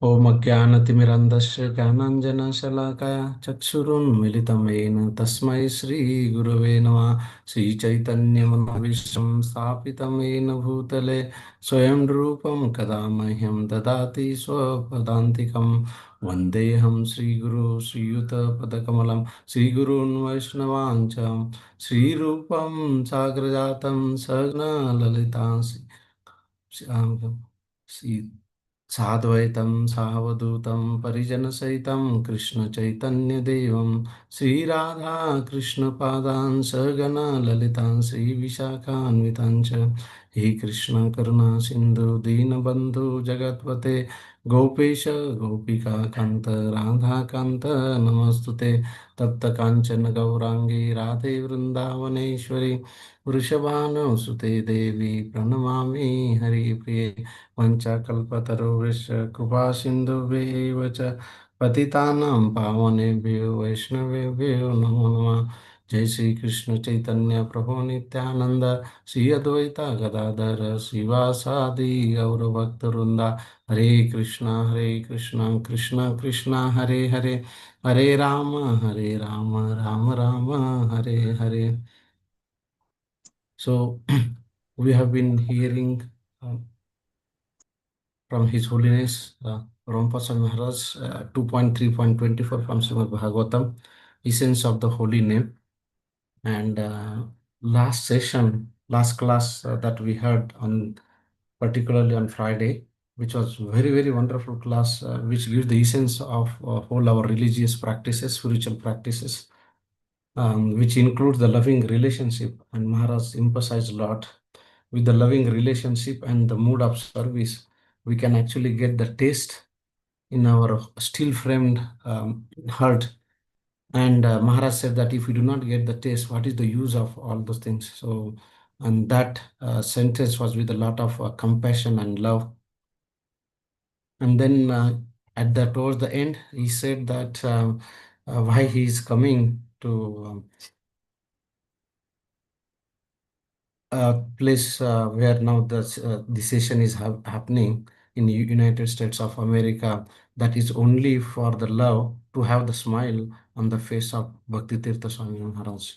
ओम अज्ञानतिमिरन्धस्य ज्ञानाञ्जनशलाकया चक्षुरुन्मिलितं येन तस्मै श्रीगुरवे नमः। श्रीचैतन्यमनोभीष्टं स्थापितं येन भूतले स्वयं रूपं कदा मह्यं ददाति स्वपदान्तिकं। वन्देऽहं श्रीगुरो श्रीयुतपदकमलं श्रीगुरून् वैष्णवाञ्च श्रीरूपं साग्रजातं सहगना ललितां श्री साद्वैतं सावधूतं परिजनसहितं कृष्णचैतन्यदेवं श्रीराधा कृष्णपादान् सगणा ललितां श्रीविशाखान्वितां च। हे कृष्ण करुणा सिन्धु दीनबन्धु जगत्पते गोपेश गोपिका कान्त राधाकान्त नमस्तुते। तप्तकाञ्चन गौराङ्गी राधे वृन्दावनेश्वरी वृषभानुसुते देवी प्रणमामि हरिप्रिये। वञ्चाकल्पतरुभ्यश्च कृपासिन्धुभ्यैव च पतितानां पावनेभ्यो वैष्णवेभ्यो नमो नमः। जय श्री कृष्ण चैतन्य प्रभु नित्यानंद श्री अद्वैता गदाधर श्रीवासादि गौरभक्तवृंदा। हरे कृष्णा कृष्ण कृष्ण हरे हरे, हरे Ram Ram Ram Hare Hare. So we have been hearing from His Holiness Rompasa Maharaj 2.3.24 from Srimad Bhagavatam, Essence of the Holy Name. And last class that we heard on, particularly on Friday, which was very wonderful class, which gives the essence of all our religious practices, spiritual practices, which includes the loving relationship. And Maharaj emphasized a lot with the loving relationship and the mood of service, we can actually get the taste in our steel framed heart. And Maharaj said that if we do not get the taste, what is the use of all those things? So, and that sentence was with a lot of compassion and love. And then towards the end, he said that why he is coming to place where now the session is happening in the United States of America, that is only for the love to have the smile on the face of Bhakti Tirtha Swami Maharaj.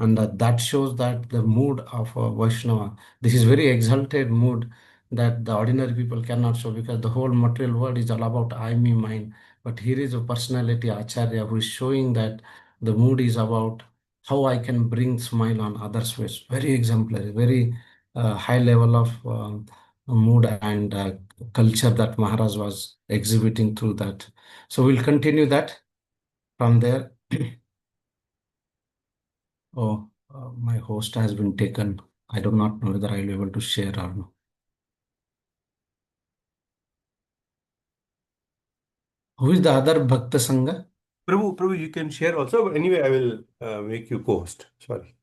And that shows that the mood of Vaishnava, this is very exalted mood that the ordinary people cannot show, because the whole material world is all about I, me, mine. But here is a personality, Acharya, who is showing that the mood is about how I can bring smile on others' face. Very exemplary, very high level of mood and culture that Maharaj was exhibiting through that. So we'll continue that from there. Oh, my host has been taken. I do not know whether I'll be able to share or not. Who is the other Bhakta Sangha? Prabhu, you can share also. But anyway, I will make you co-host. Sorry.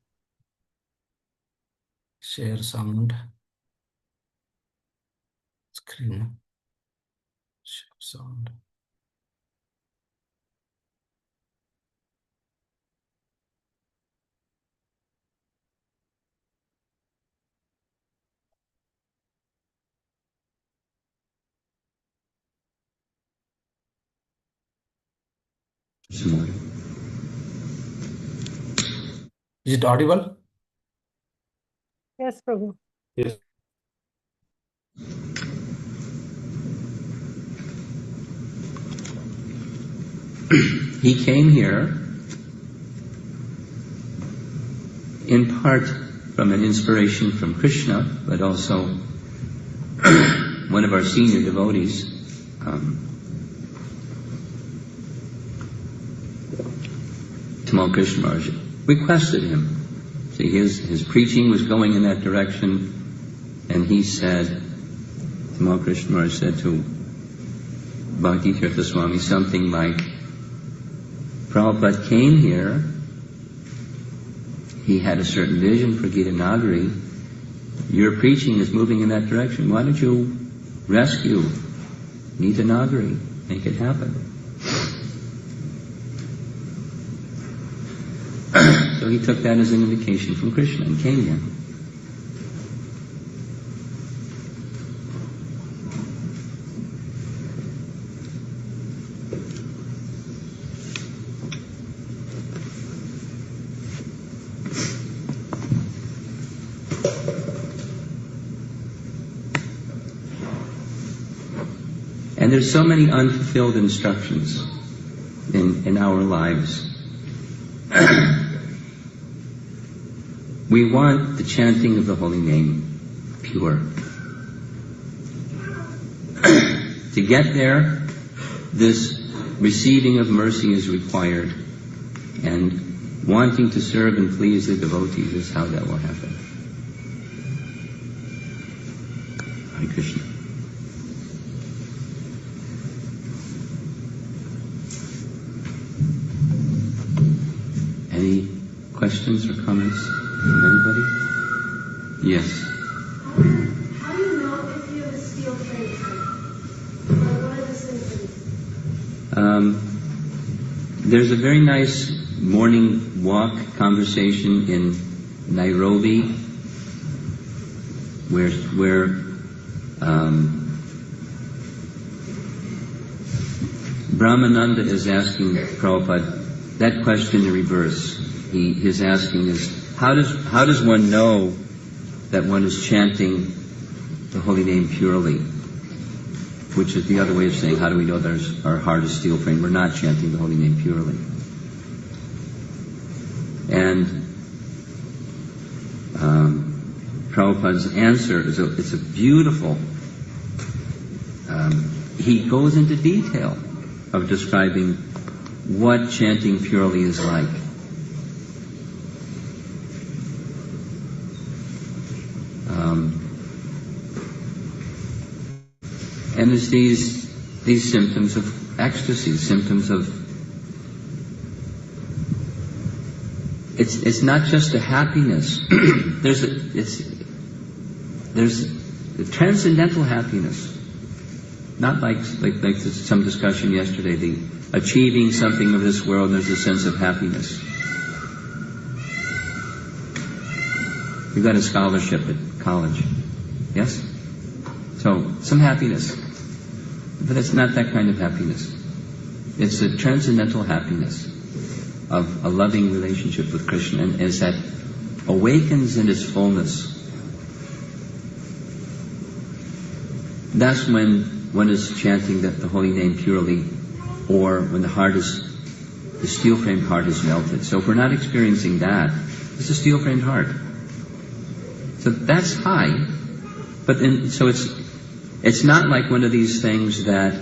Share sound. Screen. Share sound. Is it audible? Yes, Prabhu. Yes. He came here in part from an inspiration from Krishna, but also one of our senior devotees, Tamal Krishna Maharaj, requested him. See, his preaching was going in that direction, and he said, Tamal Krishna Maharaj said to Bhakti Tirtha Swami something like, Prabhupada came here, he had a certain vision for Gita Nagari, your preaching is moving in that direction, why don't you rescue Gita Nagari, make it happen? So he took that as an indication from Krishna and came here. And there's so many unfulfilled instructions in our lives. We want the chanting of the holy name pure. To get there, this receiving of mercy is required, and wanting to serve and please the devotees is how that will happen. Hare Krishna. Any questions or comments from anybody? Yes. How do you know if you have a steel frame? What are the symptoms? There's a very nice morning walk conversation in Nairobi where Brahmananda is asking Prabhupada that question in reverse. His asking is, how does one know that one is chanting the holy name purely? Which is the other way of saying, how do we know that our heart is steel frame? We're not chanting the holy name purely. And Prabhupada's answer is it's a beautiful. He goes into detail of describing what chanting purely is like. And there's these symptoms of ecstasy, symptoms of. It's not just a happiness. There's a transcendental happiness. Not like some discussion yesterday, the achieving something of this world, there's a sense of happiness. You got a scholarship at college, yes? So, some happiness. But it's not that kind of happiness. It's a transcendental happiness of a loving relationship with Krishna, and as that awakens in its fullness, that's when one is chanting the holy name purely, or when the steel-framed heart is melted. So if we're not experiencing that, it's a steel-framed heart. So that's high, but then, so it's not like one of these things that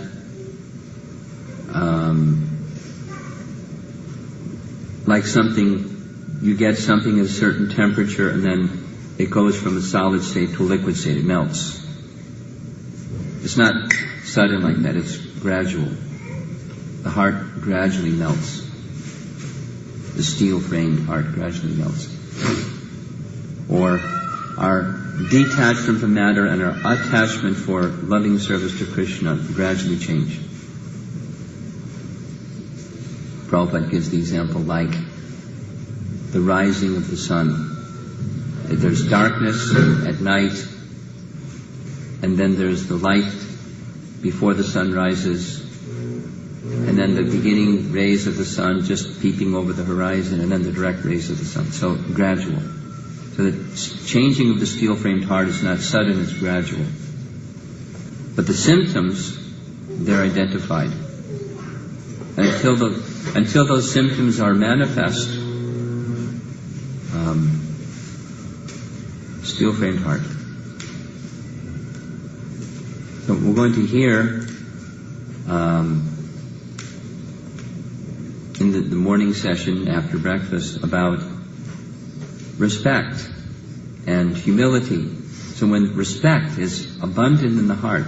like something, you get something at a certain temperature and then it goes from a solid state to a liquid state, it melts. It's not sudden like that, it's gradual. The heart gradually melts. The steel-framed heart gradually melts. Or our detachment from matter and our attachment for loving service to Krishna gradually change. Prabhupada gives the example like the rising of the sun. There's darkness at night, and then there's the light before the sun rises, and then the beginning rays of the sun just peeping over the horizon, and then the direct rays of the sun. So gradual. So the changing of the steel-framed heart is not sudden, it's gradual. But the symptoms, they're identified. And until those symptoms are manifest, steel-framed heart. So we're going to hear in the morning session after breakfast about respect and humility. So when respect is abundant in the heart,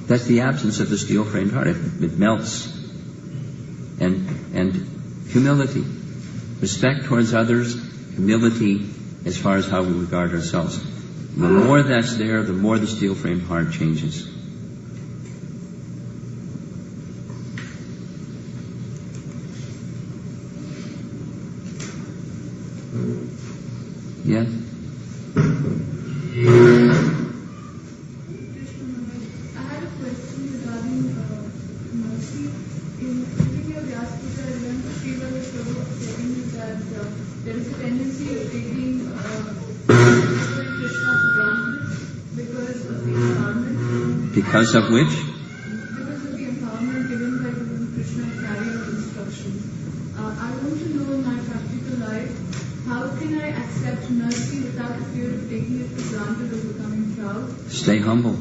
that's the absence of the steel-framed heart. It melts. And humility. Respect towards others, humility as far as how we regard ourselves. The more that's there, the more the steel-framed heart changes. Yes? I had a question regarding mercy. In reading your Vyasputra, I remember Srila Prabhu saying that there is a tendency of taking Krishna for granted because of the environment. Because of which? Because of the empowerment given by Krishna to carry out instructions. I want to know in my practical life, how can I accept mercy without the fear of taking it for granted or becoming proud? Stay humble.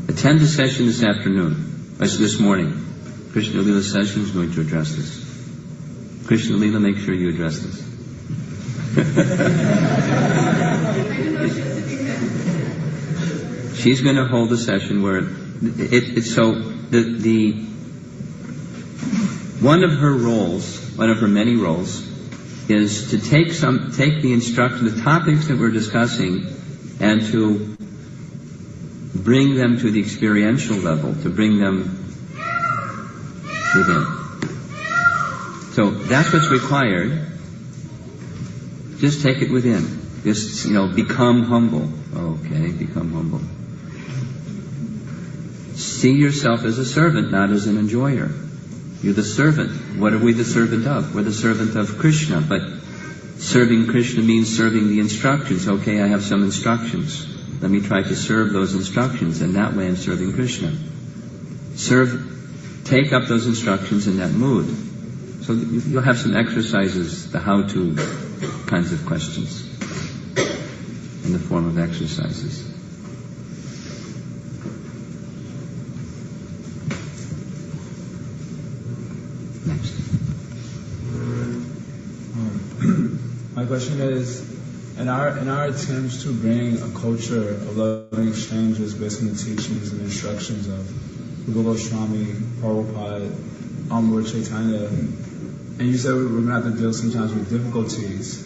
Attend the session this afternoon. That's this morning. Krishna Lila session is going to address this. Krishna Lila, make sure you address this. I didn't know she was sitting there. She's going to hold a session where one of her many roles, is to take the instruction, the topics that we're discussing, and to bring them to the experiential level, to bring them within. So that's what's required. Just take it within. Just, become humble. Okay, become humble. See yourself as a servant, not as an enjoyer. You're the servant. What are we the servant of? We're the servant of Krishna, but serving Krishna means serving the instructions. Okay, I have some instructions. Let me try to serve those instructions, and that way I'm serving Krishna. Take up those instructions in that mood. So you'll have some exercises, the how-to kinds of questions, in the form of exercises. Next. My question is, in our attempts to bring a culture of loving exchanges based on the teachings and instructions of Rupa Goswami, Prabhupada, Lord Chaitanya, and you said we're going to have to deal sometimes with difficulties.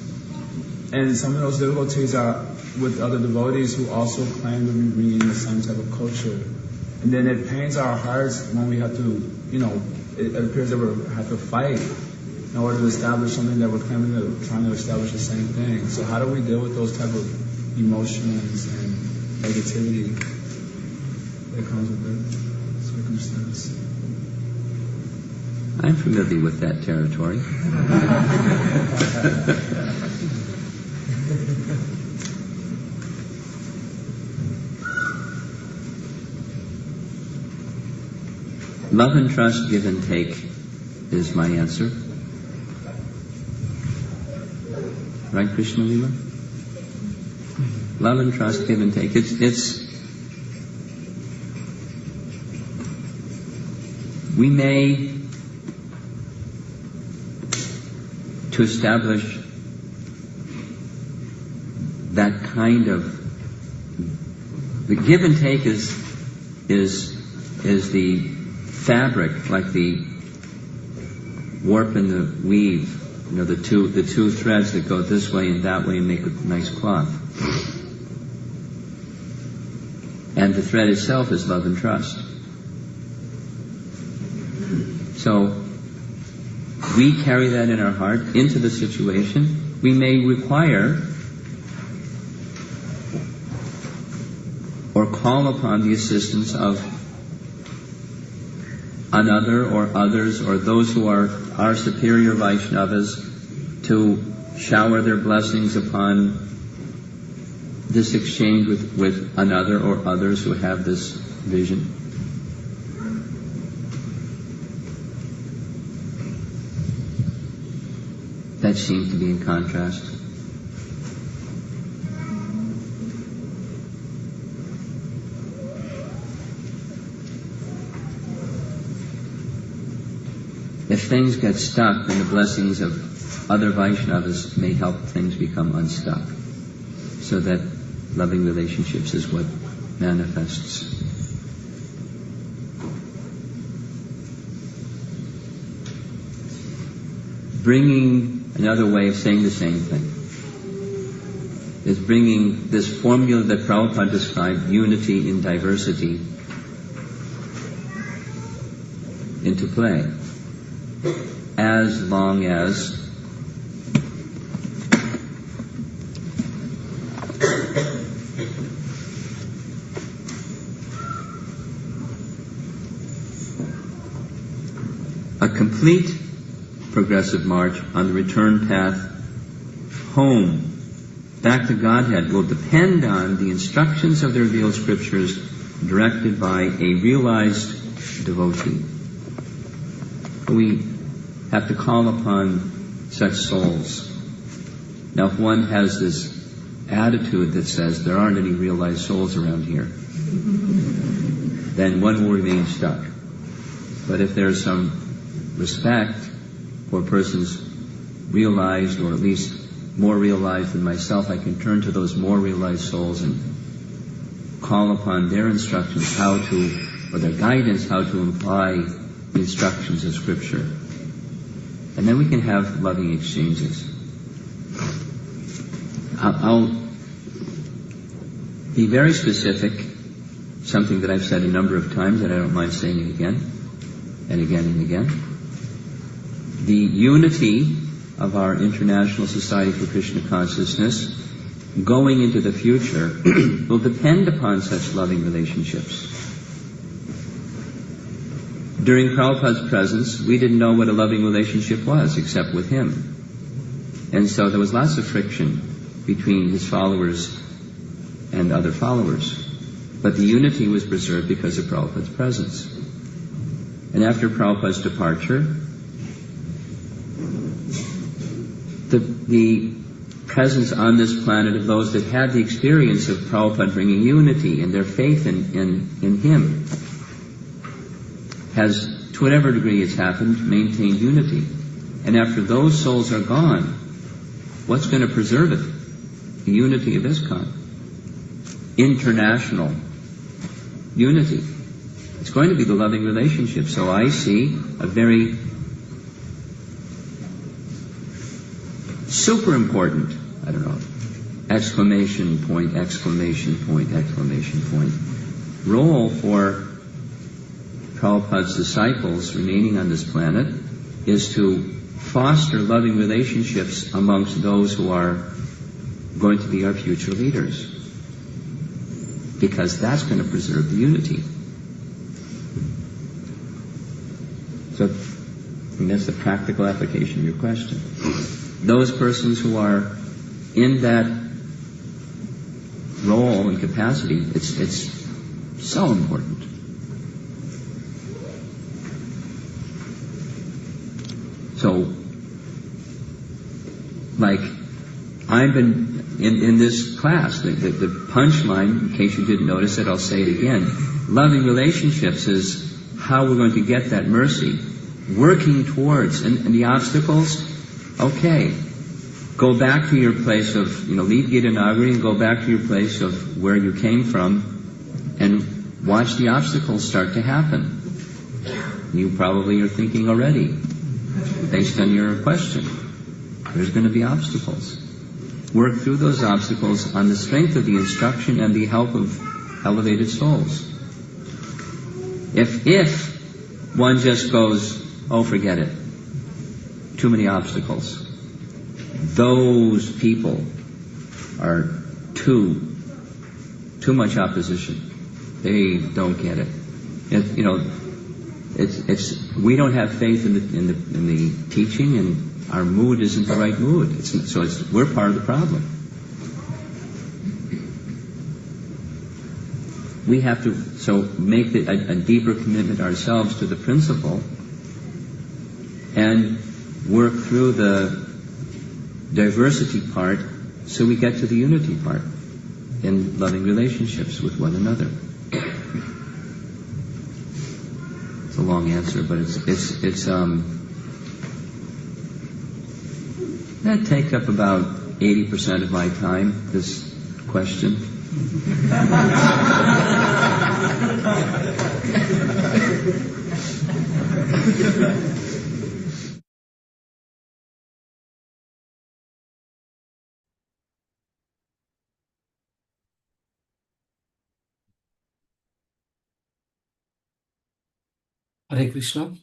And some of those difficulties are with other devotees who also claim to be bringing the same type of culture. And then it pains our hearts when we have to, it appears that we have to fight in order to establish something that we're trying to establish the same thing. So how do we deal with those type of emotions and negativity that comes with that circumstance? I'm familiar with that territory. Love and trust, give and take, is my answer. Right, Krishna Lila? Love and trust, give and take. We may, to establish that kind of, the give and take is the fabric, like the warp and the weave, the two threads that go this way and that way and make a nice cloth. And the thread itself is love and trust. So we carry that in our heart into the situation. We may require or call upon the assistance of another or others or those who are our superior Vaishnavas to shower their blessings upon this exchange with another or others who have this vision. That seems to be in contrast. If things get stuck, then the blessings of other Vaishnavas may help things become unstuck, so that loving relationships is what manifests. Bringing, another way of saying the same thing, is bringing this formula that Prabhupada described, unity in diversity, into play. As long as a complete progressive march on the return path home back to Godhead will depend on the instructions of the revealed scriptures directed by a realized devotee. We have to call upon such souls. Now, if one has this attitude that says there aren't any realized souls around here, then one will remain stuck. But if there's some respect for persons realized, or at least more realized than myself, I can turn to those more realized souls and call upon their instructions how to, or their guidance how to apply the instructions of Scripture. And then we can have loving exchanges. I'll be very specific, something that I've said a number of times, and I don't mind saying it again and again and again. The unity of our International Society for Krishna Consciousness going into the future will depend upon such loving relationships. During Prabhupada's presence, we didn't know what a loving relationship was except with him. And so there was lots of friction between his followers and other followers. But the unity was preserved because of Prabhupada's presence. And after Prabhupada's departure, the presence on this planet of those that had the experience of Prabhupada bringing unity and their faith in him has, to whatever degree it's happened, maintained unity. And after those souls are gone, what's going to preserve it? The unity of ISKCON. International unity. It's going to be the loving relationship. So I see a very super important, I don't know, exclamation point, role for Prabhupada's disciples remaining on this planet is to foster loving relationships amongst those who are going to be our future leaders. Because that's going to preserve the unity. So, and that's the practical application of your question. Those persons who are in that role and capacity, it's so important. So, like, I've been in this class, the punchline, in case you didn't notice it, I'll say it again. Loving relationships is how we're going to get that mercy. Working towards, and the obstacles, okay. Go back to your place of, leave Gita Nagari and go back to your place of where you came from and watch the obstacles start to happen. You probably are thinking already, based on your question, there's going to be obstacles. Work through those obstacles on the strength of the instruction and the help of elevated souls. If one just goes, oh, forget it, too many obstacles, those people are too much opposition. They don't get it. We don't have faith in the teaching, and our mood isn't the right mood. We're part of the problem. We have to make a deeper commitment ourselves to the principle and work through the diversity part so we get to the unity part in loving relationships with one another. It's a long answer, but that takes up about 80% of my time, this question. Hare Krishna.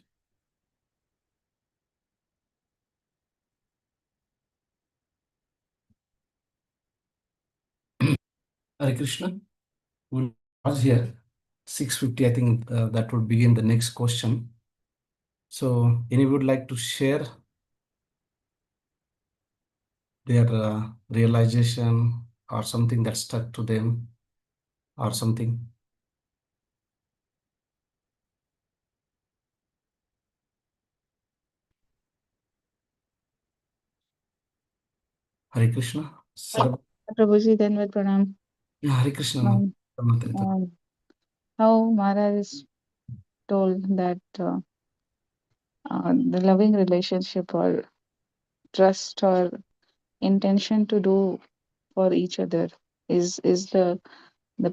Hare Krishna. We'll pause here. 6:50, I think that would begin the next question. So, anyone would like to share their realization or something that stuck to them or something? Hare Krishna. Sarab- Prabhuji, then with Pranam. Hare Krishna. Um, Matarita. how Maharaj told that the loving relationship or trust or intention to do for each other is the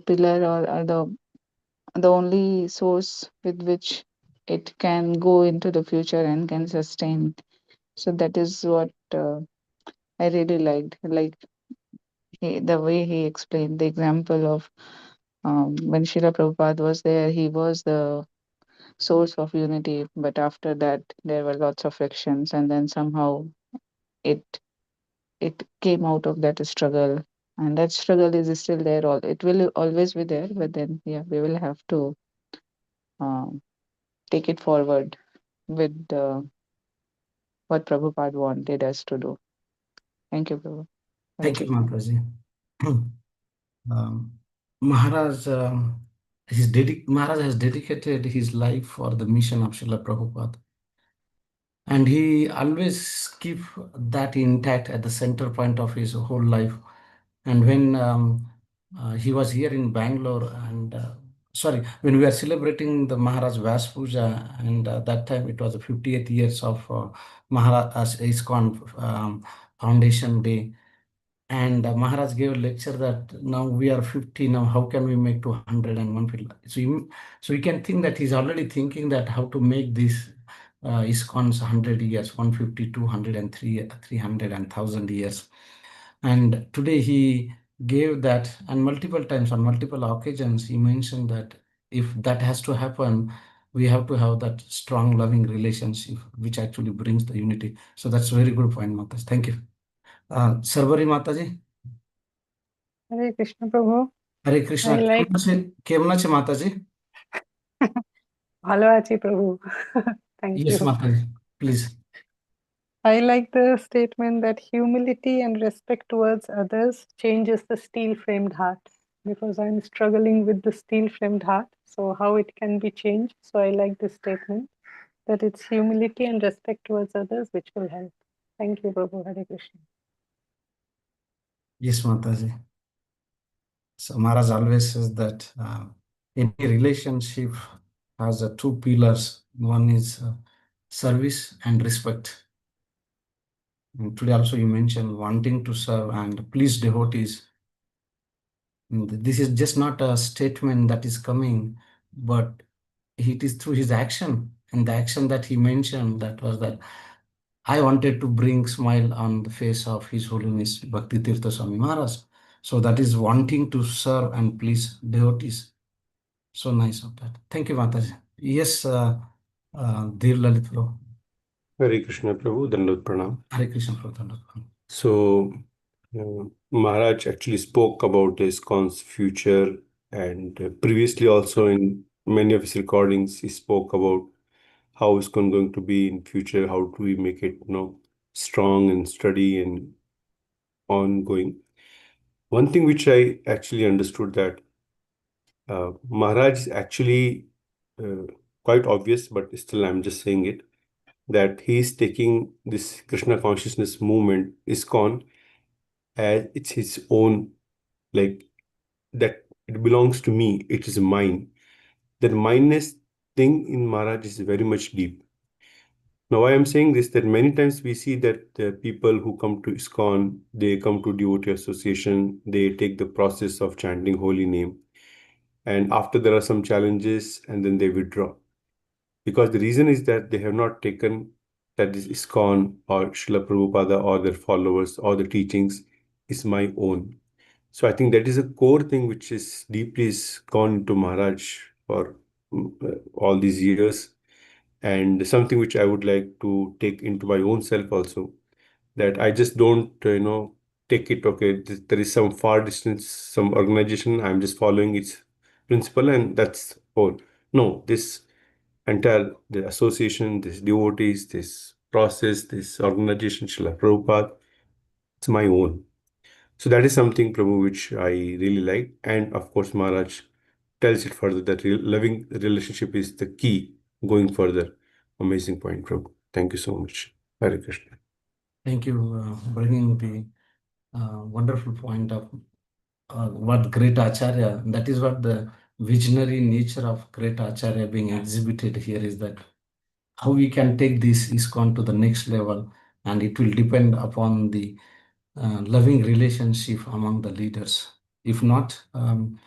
pillar or the only source with which it can go into the future and can sustain. So that is what I really liked. Like the way he explained the example of when Srila Prabhupada was there, he was the source of unity, but after that there were lots of frictions, and then somehow it it came out of that struggle, and that struggle is still there. All it will always be there, but then yeah, we will have to um, take it forward with what Prabhupada wanted us to do. Thank you, Prabhu. Hare Thank you, Krishna. Mataji. Maharaj, Maharaj has dedicated his life for the mission of Srila Prabhupada. And he always keep that intact at the center point of his whole life. And when he was here in Bangalore, and sorry, when we are celebrating the Maharaj Vyas Puja, and that time it was the 50th years of Maharaj ISKCON Foundation Day. And Maharaj gave a lecture that now we are 50, now how can we make to 100 and 150? So you can think that he's already thinking that how to make this ISKCON's 100 years, 150, 200 and 300 and 1,000 years. And today he gave that, and multiple times on multiple occasions he mentioned that if that has to happen, we have to have that strong loving relationship which actually brings the unity. So that's a very good point, Matas. Thank you. Sarvari Mataji. Hare Krishna Prabhu. Hare Krishna. I like কেমন আছে মাতাজি? ভালো আছি প্রভু. Thank Yes, you. Mataji. Please. I like the statement that humility and respect towards others changes the steel-framed heart, because I'm struggling with the steel-framed heart. So how it can be changed? So I like this statement that it's humility and respect towards others which will help. Thank you, Prabhu. Hare Krishna. Yes, Mataji. So Maharaj always says that any relationship has two pillars. One is service and respect. And today also you mentioned wanting to serve and please devotees. And this is just not a statement that is coming, but it is through his action. And the action that he mentioned, that was that I wanted to bring smile on the face of His Holiness Bhakti Tirtha Swami Maharaj. So that is wanting to serve and please devotees. So nice of that. Thank you, Mataji. Yes, Dev Lalit Pro. Hare Krishna Prabhu, Dandot Pranam. Hare Krishna Pro. So, Maharaj actually spoke about the ISKCON's future, and previously also in many of his recordings, he spoke about how ISKCON going to be in future, how do we make it, strong and steady and ongoing. One thing which I actually understood that Maharaj is actually quite obvious, but still I'm just saying it, that he's taking this Krishna consciousness movement, ISKCON, as it's his own, like that it belongs to me, it is mine. That mineness thing in Maharaj is very much deep. Now, why I'm saying this, that many times we see that the people who come to ISKCON, they come to devotee association, they take the process of chanting holy name, and after there are some challenges, and then they withdraw. Because the reason is that they have not taken that this ISKCON or Srila Prabhupada or their followers or the teachings is my own. So I think that is a core thing which is deeply is gone into Maharaj for all these years, and something which I would like to take into my own self also. That I just don't, take it. Okay, there is some far distance, some organization. I'm just following its principle, and that's all. No, this entire the association, this devotees, this process, this organization, Srila Prabhupada, It's my own. So that is something, Prabhu, which I really like. And of course, Maharaj tells it further that loving relationship is the key going further. Amazing point, Prabhu. Thank you so much. Hare Krishna. Thank you, bringing the wonderful point of what great Acharya, that is what the visionary nature of great Acharya being exhibited here is that how we can take this ISKCON to the next level, and it will depend upon the loving relationship among the leaders. If not, Srila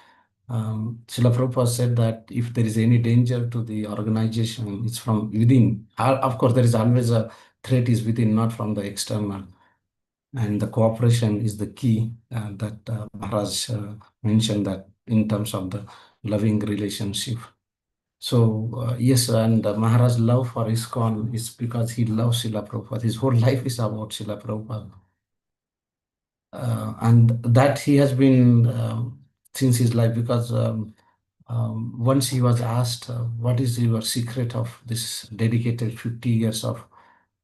Prabhupada said that if there is any danger to the organization, it's from within. Of course, there is always a threat is within, not from the external. And the cooperation is the key that Maharaj mentioned that in terms of the loving relationship. So yes, and Maharaj's love for ISKCON is because he loves Srila Prabhupada. His whole life is about Srila Prabhupada. And that he has been since his life, because once he was asked, what is your secret of this dedicated 50 years of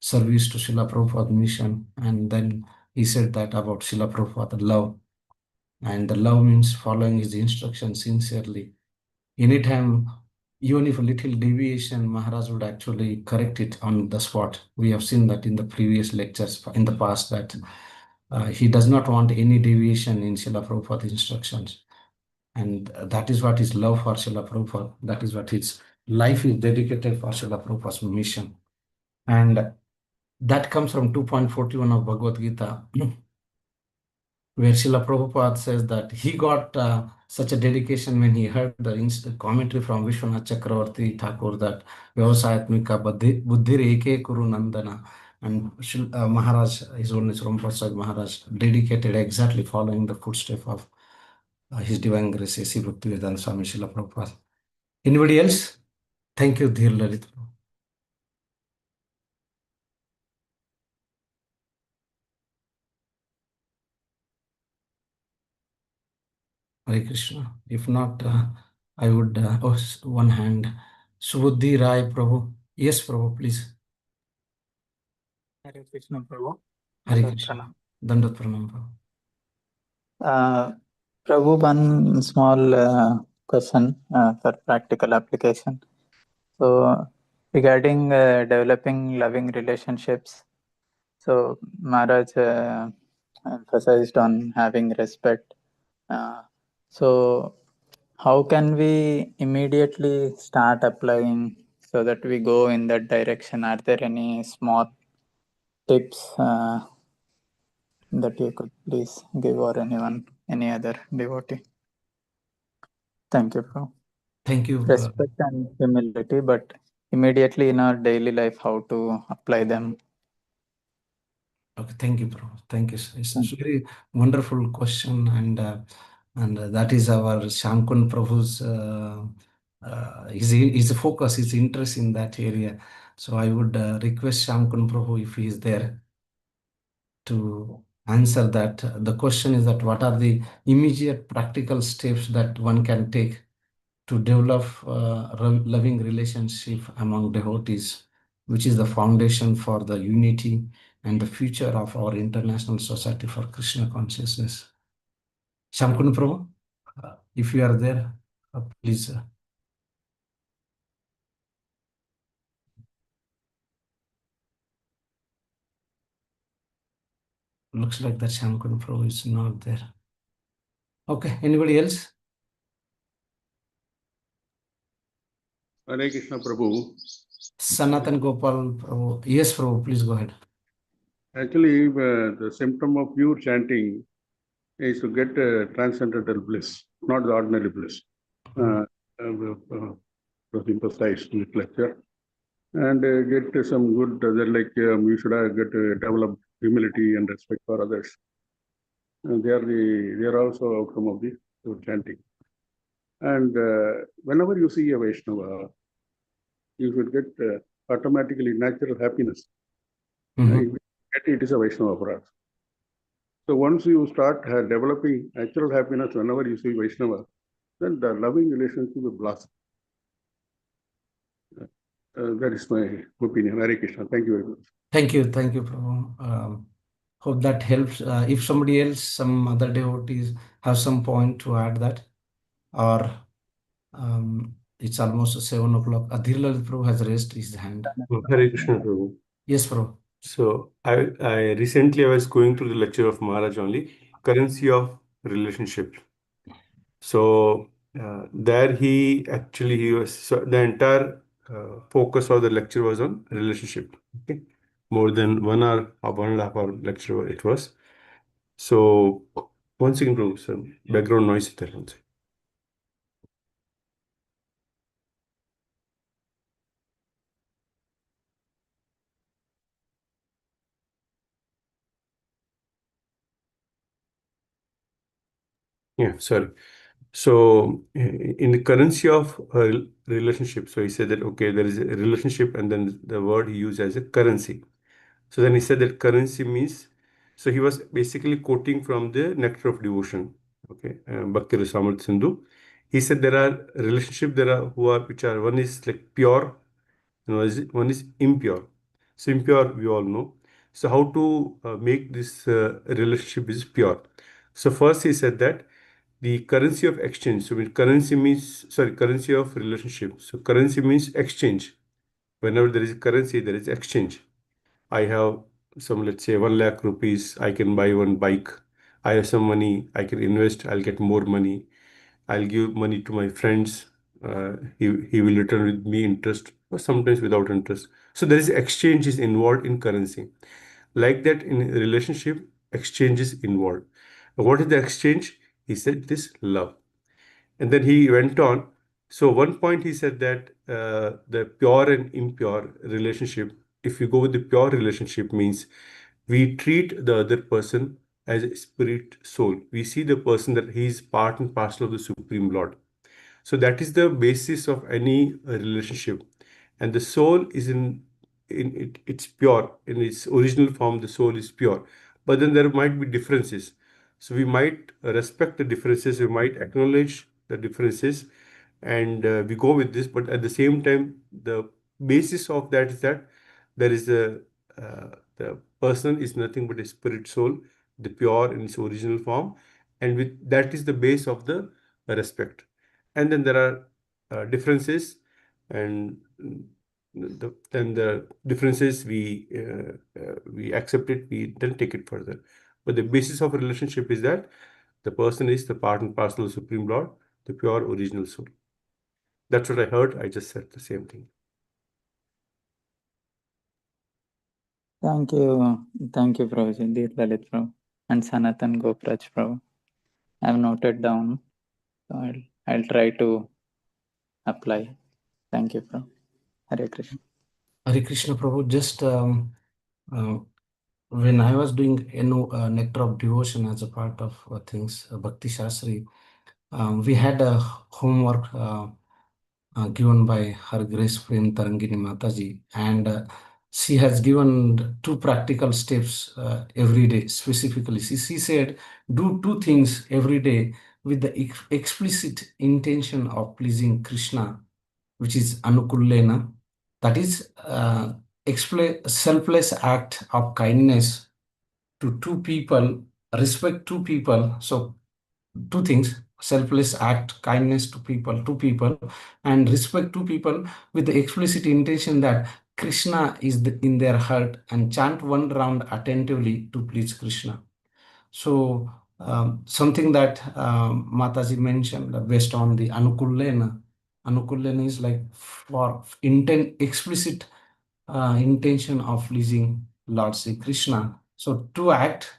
service to Srila Prabhupada mission? And then he said that about Srila Prabhupada, love. And the love means following his instructions sincerely. Anytime, even if a little deviation, Maharaj would actually correct it on the spot. We have seen that in the previous lectures in the past that he does not want any deviation in Srila Prabhupada's instructions. And that is what his love for Srila Prabhupada, that is what his life is dedicated for Srila Prabhupada's mission. And that comes from 2.41 of Bhagavad Gita, where Srila Prabhupada says that he got such a dedication when he heard the commentary from Vishwanath Chakravarti Thakur that Vyavasayatmika Buddhir Eke Kuru Nandana. And Maharaj, His Holiness Ramprasad Maharaj, dedicated exactly following the footsteps of His Divine Grace, A.C. Bhaktivedanta Swami Srila Prabhupada. Anybody else? Thank you, dear Lalit. Hare Krishna. If not, I would, one hand. Subudhi Rai Prabhu. Yes, Prabhu, please. Hare Krishna Prabhu. Hare Krishna. Dandat Pranam, Prabhu. Prabhu, one small question for practical application. So, regarding developing loving relationships, so Maharaj emphasized on having respect. So, how can we immediately start applying so that we go in that direction? Are there any small tips that you could please give, or anyone, any other devotee? Thank you, Prabhu. Thank you. Respect and humility, but immediately in our daily life, how to apply them? Okay, thank you, Prabhu. Thank you. It's a very wonderful question, and that is our Shankun Prabhu's his focus, his interest in that area. So I would request Shankun Prabhu, if he is there, to answer that. The question is that what are the immediate practical steps that one can take to develop loving relationship among devotees, which is the foundation for the unity and the future of our International Society for Krishna Consciousness. Shankun Prabhu, if you are there, please. Looks like that Shankun Prabhu is not there. Okay, anybody else? Hare Krishna Prabhu. Sanatan Gopal Prabhu. Yes, Prabhu, please go ahead. Actually, the symptom of pure chanting is to get transcendental bliss, not the ordinary bliss. Was emphasized in this lecture. And get some good, you should develop humility and respect for others. And they are also outcome of the pure chanting. And whenever you see a Vaishnava, you should get automatically natural happiness. It is a Vaishnava for us. So once you start developing natural happiness whenever you see Vaishnava, then the loving relationship will blossom. That is my opinion. Hare Krishna. Thank you very much. Thank you, Prabhu. Hope that helps. If somebody else, some other devotees have some point to add that, or it's almost 7 o'clock. Adhir Prabhu has raised his hand. Hare Krishna Prabhu. Yes, Prabhu. So I recently I was going through the lecture of Maharaj only, currency of relationship. So there he was, so the entire focus of the lecture was on relationship. Okay, more than 1 hour or 1.5 hour lecture it was. So one second, Prabhu, some background noise is there. One second. Yeah, sorry. So in the currency of a relationship, so he said that okay, there is a relationship, and then the word he used as a currency. So then he said that currency means, so he was basically quoting from the Nectar of Devotion, okay, Bhakti Rasamrita Sindhu. He said there are relationship there are who are which are, one is like pure and one is impure. So impure we all know. So how to make this relationship is pure. So first he said that the currency of exchange. So when currency means, sorry, currency of relationship. So currency means exchange. Whenever there is currency, there is exchange. I have some, let's say, 1 lakh rupees, I can buy one bike. I have some money, I can invest, I'll get more money. I'll give money to my friends. He will return with me interest or sometimes without interest. So there is exchange is involved in currency. Like that in a relationship, exchange is involved. What is the exchange? He said this love. And then he went on. So one point he said that the pure and impure relationship, if you go with the pure relationship, means we treat the other person as a spirit soul. We see the person that he is part and parcel of the Supreme Lord. So that is the basis of any relationship. And the soul is in it, it's pure. In its original form, the soul is pure. But then there might be differences. So we might respect the differences, we might acknowledge the differences, and we go with this. But at the same time, the basis of that is that there is the person is nothing but a spirit soul, the pure in its original form, and with that is the base of the respect. And then there are differences, and then the differences we accept it, we then take it further. But the basis of a relationship is that the person is the part and parcel of Supreme Lord, the pure original soul. That's what I heard. I just said the same thing. Thank you, Prabhuji, Dear Lalit Prabhu, and Sanatan Gokraj Prabhu. I've noted down, so I'll try to apply. Thank you, Prabhu. Hare Krishna. Hare Krishna Prabhu, just when I was doing Nectar of Devotion as a part of things, Bhakti Shastri, we had a homework given by Her Grace Prem Tarangini Mataji, and she has given 2 practical steps every day. Specifically, she said, do 2 things every day with the explicit intention of pleasing Krishna, which is Anukullena, that is selfless act of kindness to 2 people, respect 2 people. So 2 things: selfless act, kindness to 2 people, and respect 2 people with the explicit intention that Krishna is in their heart, and chant 1 round attentively to please Krishna. So something that Mataji mentioned based on the Anukullena. Anukullena is like for explicit intention of pleasing Lord Sri Krishna. So to act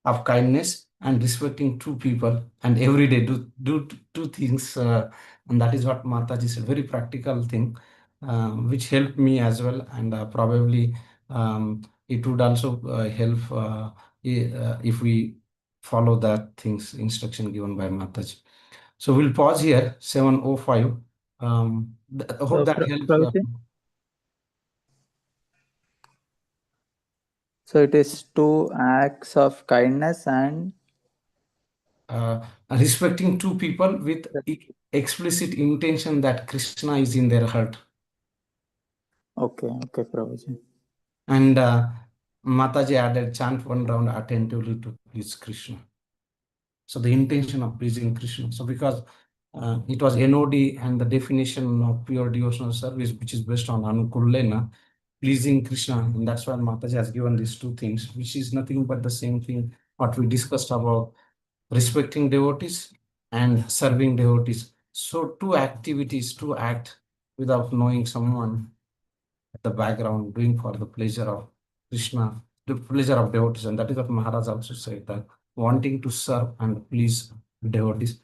of kindness and respecting 2 people, and every day do 2 things, and that is what Mataji said. Very practical thing, which helped me as well, and probably it would also help if we follow that things instruction given by Mataji. So we'll pause here. 7:05. I hope So, that helps. Prabhuji, so it is 2 acts of kindness and Respecting 2 people with explicit intention that Krishna is in their heart. okay, Prabhuji. And Mataji added, chant one round attentively to please Krishna. So the intention of pleasing Krishna. So because it was NOD and the definition of pure devotional service, which is based on Anukullena, pleasing Krishna, and that's why Mataji has given these two things, which is nothing but the same thing what we discussed about respecting devotees and serving devotees. So two activities to act without knowing someone at the background, doing for the pleasure of Krishna, the pleasure of devotees. And that is what Maharaj also said, that wanting to serve and please devotees.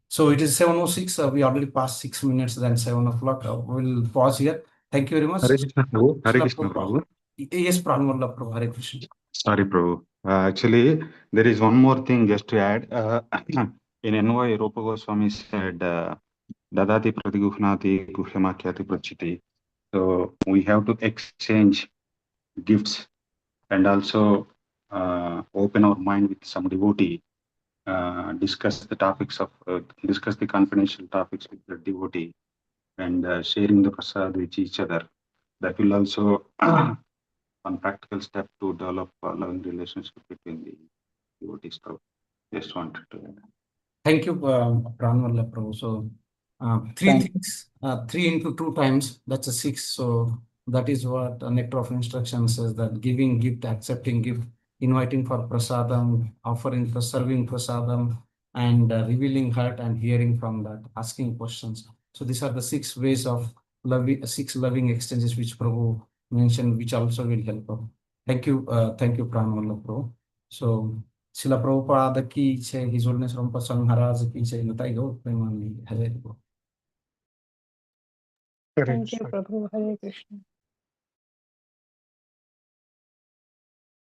So it is 7:06. We already passed 6 minutes, then 7 o'clock. We'll pause here. Thank you very much. Hare Krishna Prabhu. Hare Srila Krishna Prabhupada. Prabhu. Yes, Pranwalla Prabhu. Hare Krishna. Sorry, Prabhu. Actually, there is one more thing just to add. In NY, Rupa Goswami said, Dadati Pratigukhnati Guhyamakyati Prachiti. So we have to exchange gifts and also open our mind with some devotee. Discuss the confidential topics with the devotee and sharing the prasad with each other. That will also one practical step to develop a loving relationship between the devotees. So just wanted to add. Thank you, Pranwalla Prabhu. So three Thank- things, 3 into 2 times, that's a 6. So that is what a nectar of instruction says, that giving gift, accepting gift, inviting for prasadam, offering for serving prasadam, and revealing heart and hearing from that, asking questions. So these are the 6 ways of loving, 6 loving exchanges which Prabhu mentioned, which also will help. Thank you, Pranwalla Prabhu. So Srila Prabhupada ki jai, His Holiness Ramapaswami Maharaj ki jai, Nitai Gaur Premanandi. Hare Krishna. Thank you, Prabhu. Hare Krishna.